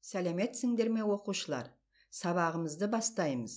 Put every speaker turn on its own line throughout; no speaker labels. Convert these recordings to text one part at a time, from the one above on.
Сәлеметсіңдер ме оқушылар? Сабағымызды бастаймыз.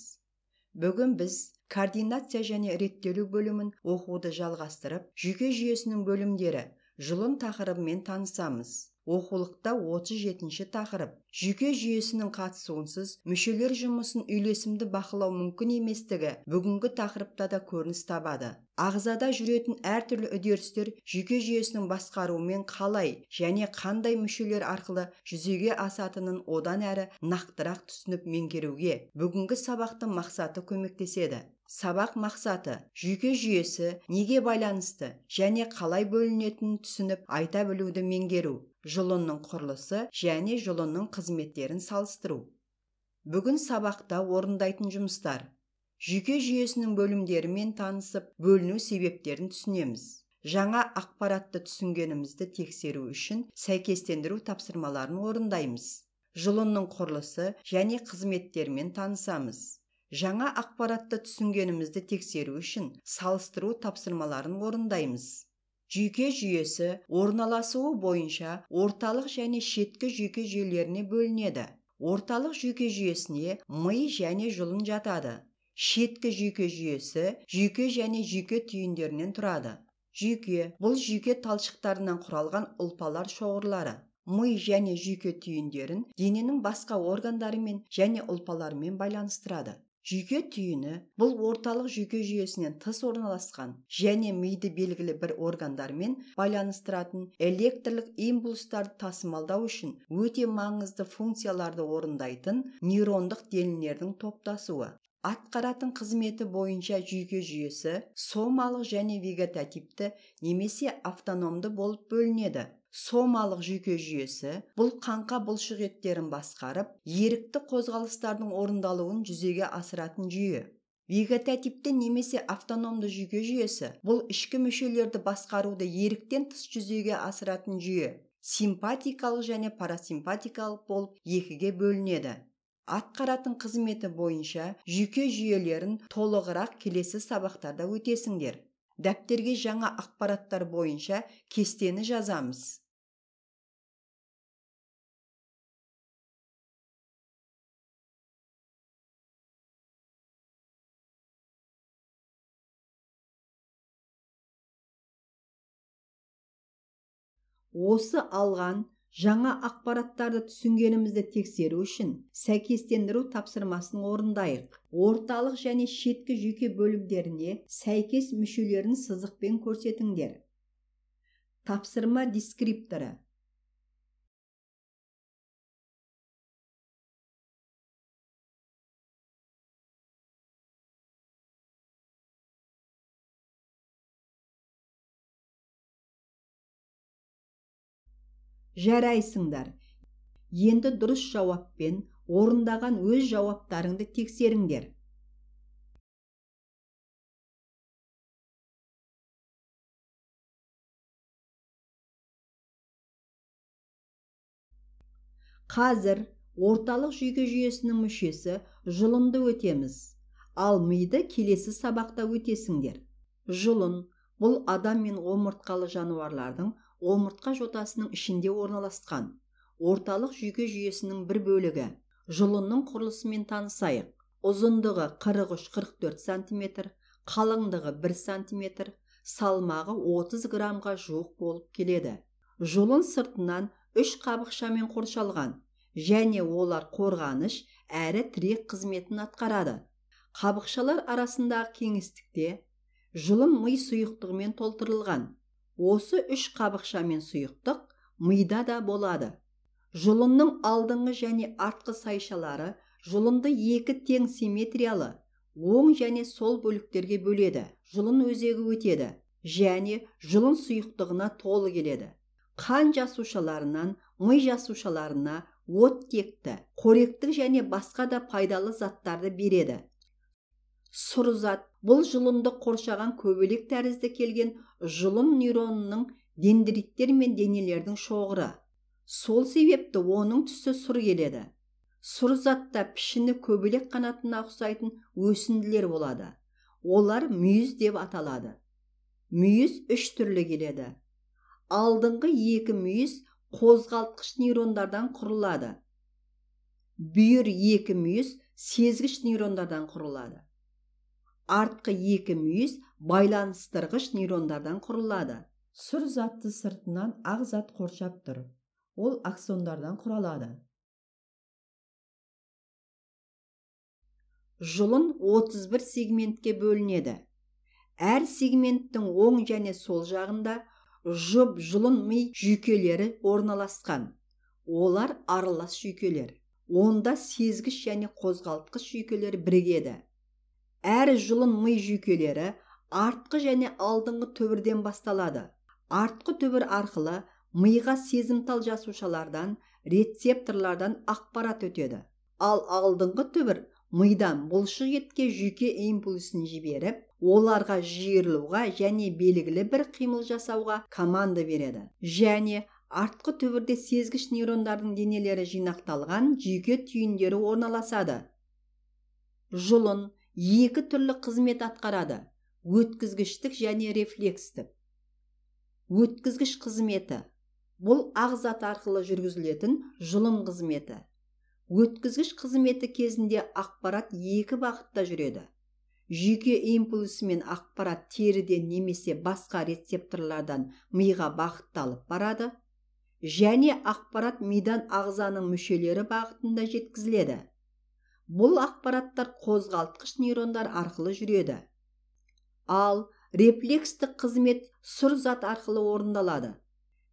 Бүгін біз координация және реттелу бөлімін оқуды жалғастырып, жүйке жүйесінің бөлімдері жұлын тақырыбымен танысамыз. Оқулықта 37-ші тақырып. Жүйке жүйесінің қатысуынсыз мүшелер жұмысын үйлесімді бақылау мүмкін еместігі бүгінгі тақырыпта да көрініс табады. Ағзада жүретін әртүрлі үдерістер жүйке жүйесінің басқаруымен қалай және қандай мүшелер арқылы жүзеге асатынын одан әрі нақтырақ түсініп меңгеруге бүгінгі сабақтың мақсаты көмектеседі. Сабақ мақсаты жүйке жүйесі неге байланысты және қалай бөлінетінін түсініп айта білуді меңгеру, жұлынның құрылысы және жұлынның қызметтерін салыстыру. Бүгін сабақта орындайтын жұмыстар: жүйке жүйесінің бөлімдерімен танысып, бөліну себептерін түсінеміз. Жаңа ақпаратты түсінгенімізді тексеру үшін сәйкестендіру тапсырмаларын орындаймыз. Жұлынның құрылысы және қызметтерімен танысамыз. Жаңа ақпаратты түсінгенімізді тексеру үшін салыстыру тапсырмаларын орындаймыз. Жүйке жүйесі орналасуы бойынша орталық және шеткі жүйке жүйелеріне бөлінеді. Орталық жүйке жүйесіне ми және жұлын жатады. Шеткі жүйке жүйесі жүйке және жүйке түйіндерінен тұрады. Жүйке бұл жүйке талшықтарынан құралған ұлпалар шоғырлары. Ми және жүйке түйіндерін дененің басқа органдарымен және ұлпаларымен байланыстырады. Жүйке түйіні бұл орталық жүйке жүйесінен тыс орналасқан және миды белгілі бір органдармен байланыстыратын электрлік импульстарды тасымалдау үшін өте маңызды функцияларды орындайтын нейрондық делінердің топтасуы. Атқаратын қызметі бойынша жүйке жүйесі сомалық және вегетативті немесе автономды болып бөлінеді. Сомалық жүйке жүйесі бұл қаңқа бұлшық еттерін басқарып, ерікті қозғалыстардың орындалуын жүзеге асыратын жүйе. Вегетативті немесе автономды жүйке жүйесі бұл ішкі мүшелерді басқаруды еріктен тыс жүзеге асыратын жүйе. Симпатикалық және парасимпатикалық болып екіге бөлінеді. Атқаратын қызметі бойынша жүйке жүйелерін толығырақ келесі сабақтарда өтесіңдер. Дәптерге жаңа ақпараттар бойынша кестені жазамыз. Осы алған жаңа ақпараттарды түсінгенімізді тексеру үшін сәйкестендіру тапсырмасын орындайық. Орталық және шеткі жүйке бөлімдеріне сәйкес мүшелерін сызықпен көрсетіңдер. Тапсырма дескрипторы. Жарайсыңдар. Енді дұрыс жауаппен орындаған өз жауаптарыңды тексеріңдер. Қазір орталық жүйке жүйесінің мүшесі жұлынды өтеміз. Ал миды келесі сабақта өтесіңдер. Жұлын бұл адам мен омыртқалы жануарлардың омыртқа жотасының ішінде орналасқан орталық жүйке жүйесінің бір бөлігі. Жұлынның құрылысымен танысайық. Ұзындығы 43-44 см, қалыңдығы 1 см, салмағы 30 граммға жуық болып келеді. Жұлын сыртынан 3 қабықшамен қоршалған және олар қорғаныш әрі тірек қызметін атқарады. Қабықшалар арасындағы кеңістікте жұлын ми сұйықтығымен толтырылған. Осы 3 қабықшамен сұйықтық мида да болады. Жұлынның алдыңғы және артқы сайшалары жұлынды екі тең симметриялы, оң және сол бөліктерге бөледі. Жұлын өзегі өтеді және жұлын сұйықтығына толы келеді. Қан жасушаларынан ми жасушаларына оттекті, қоректік және басқа да пайдалы заттарды береді. Сұрызат бұл жұлынды қоршаған көбелек тәрізді келген жұлын нейронының дендриттер мен денелердің шоғыры. Сол себепті оның түсі сұр келеді. Сұрызатта пішіні көбелек қанатына ұқсайтын өсінділер болады. Олар мүйіз деп аталады. Мүйіз 3 түрлі келеді. Алдыңғы 2 мүйіз қозғалтқыш нейрондардан құрылады. бүйір екі мүйіз сезгіш нейрондардан құрылады. Артқы екі мүйіз байланыстырғыш нейрондардан құрылады. Сұр затты сыртынан ақ зат қоршап тұр. Ол аксондардан құралады. Жұлын 31 сегментке бөлінеді. Әр сегменттің оң және сол жағында жұлын ми жүйкелері орналасқан. Олар аралас жүйкелер. Онда сезгіш және қозғалтқыш жүйкелер бірігеді. Әр жұлын ми жүйкелері артқы және алдыңғы түбірден басталады. Артқы түбір арқылы миға сезімтал жасушалардан, рецепторлардан ақпарат өтеді. Ал алдыңғы түбір мидан бұлшық етке жүйке импульсін жіберіп, оларға жиырылуға және белгілі бір қимыл жасауға команда береді. Және артқы түбірде сезгіш нейрондардың денелері жинақталған жүйке түйіндері орналасады. Жұлын екі түрлі қызмет атқарады: өткізгіштік және рефлекстік. Өткізгіш қызметі – бұл ағзат арқылы жүргізілетін жұлын қызметі. Өткізгіш қызметі кезінде ақпарат екі бағытта жүреді. Жүйке импульсімен ақпарат теріден немесе басқа рецепторлардан миға бағытталып барады, және ақпарат мидан ағзаның мүшелері бағытында жеткізіледі. Бұл ақпараттар қозғалтқыш нейрондар арқылы жүреді. Ал рефлекстік қызмет сұр зат арқылы орындалады.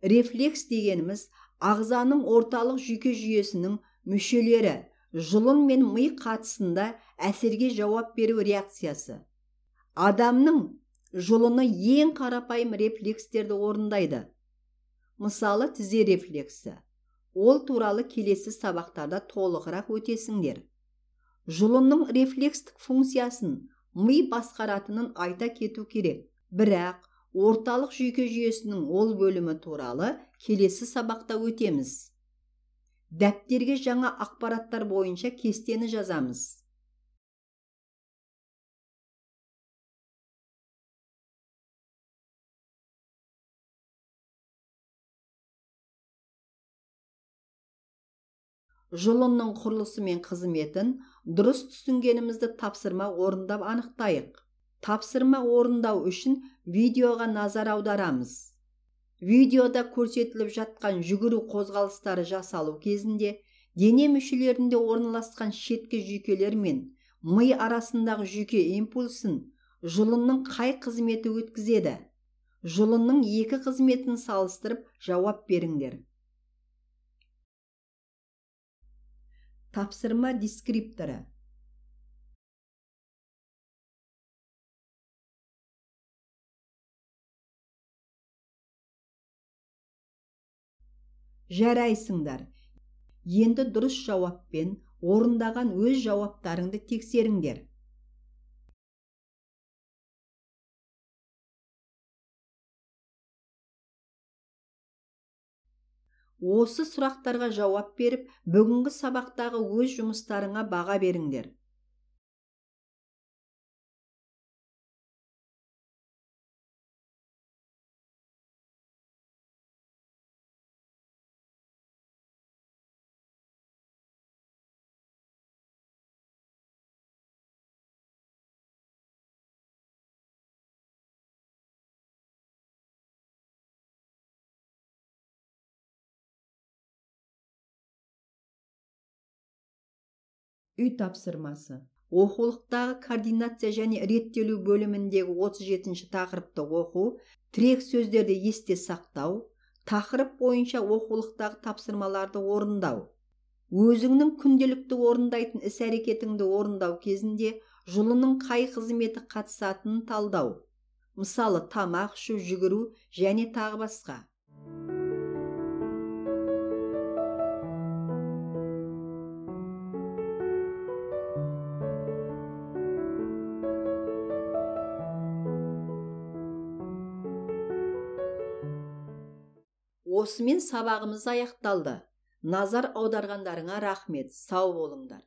Рефлекс дегеніміз ағзаның орталық жүйке жүйесінің мүшелері жұлын мен ми қатысында әсерге жауап беру реакциясы. Адамның жұлыны ең қарапайым рефлекстерді орындайды. Мысалы, тізе рефлексі. Ол туралы келесі сабақтарда толығырақ өтесіңдер. Жұлынның рефлекстік функциясын ми басқаратынын айта кету керек. Бірақ орталық жүйке жүйесінің ол бөлімі туралы келесі сабақта өтеміз. Дәптерге жаңа ақпараттар бойынша кестені жазамыз. Жұлынның құрылысы мен қызметін дұрыс түсінгенімізді тапсырма орындап анықтайық. Тапсырма орындау үшін видеоға назар аударамыз. Видеода көрсетіліп жатқан жүгіру қозғалыстары жасалу кезінде дене мүшелерінде орналасқан шеткі жүйкелер мен ми арасындағы жүйке импульсін жұлынның қай қызметі өткізеді? Жұлынның екі қызметін салыстырып жауап беріңдер. Тапсырма дескрипторы. Жарайсыңдар. Енді дұрыс жауаппен орындаған өз жауаптарыңды тексеріңдер. Осы сұрақтарға жауап беріп, бүгінгі сабақтағы өз жұмыстарыңа баға беріңдер. Үй тапсырмасы. Оқулықтағы координация және реттелу бөліміндегі 37-ші тақырыпты оқу, тірек сөздерді есте сақтау, тақырып бойынша оқулықтағы тапсырмаларды орындау. Өзіңнің күнделікті орындайтын іс-әрекетіңді орындау кезінде жұлынның қай қызметі қатысатынын талдау. Мысалы, тамақ ішу, жүгіру және тағы басқа. Осымен сабағымыз аяқталды. Назар аударғандарыңа рахмет. Сау болыңдар.